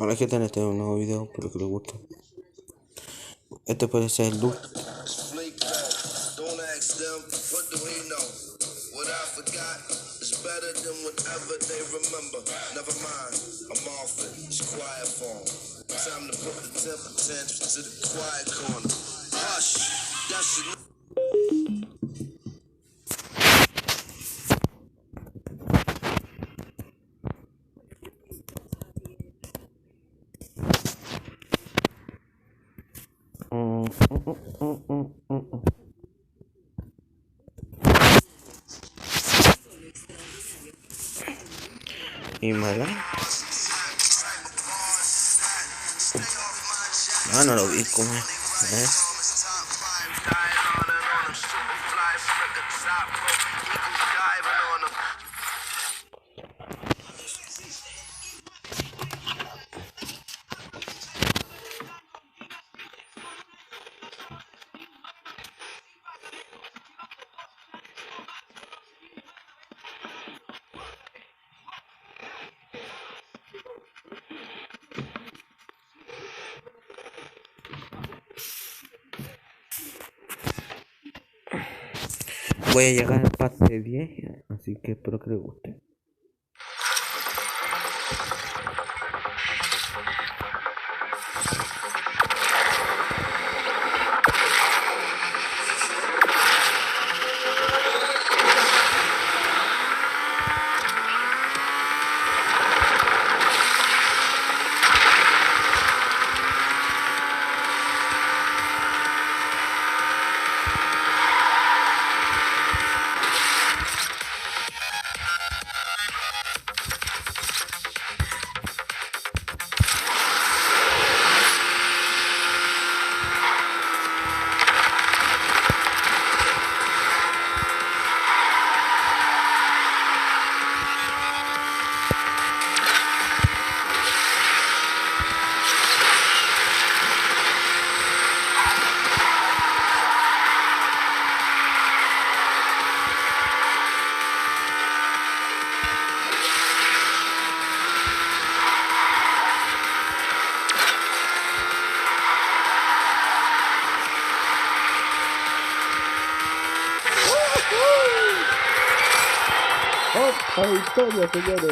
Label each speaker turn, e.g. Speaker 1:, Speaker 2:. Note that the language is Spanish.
Speaker 1: Hola gente, en este nuevo video, espero que les guste. Este puede ser el look. Y mala. Ah, no lo vi como es. Voy a llegar al parte 10, así que espero que les guste. ¡Oh, la victoria, señores!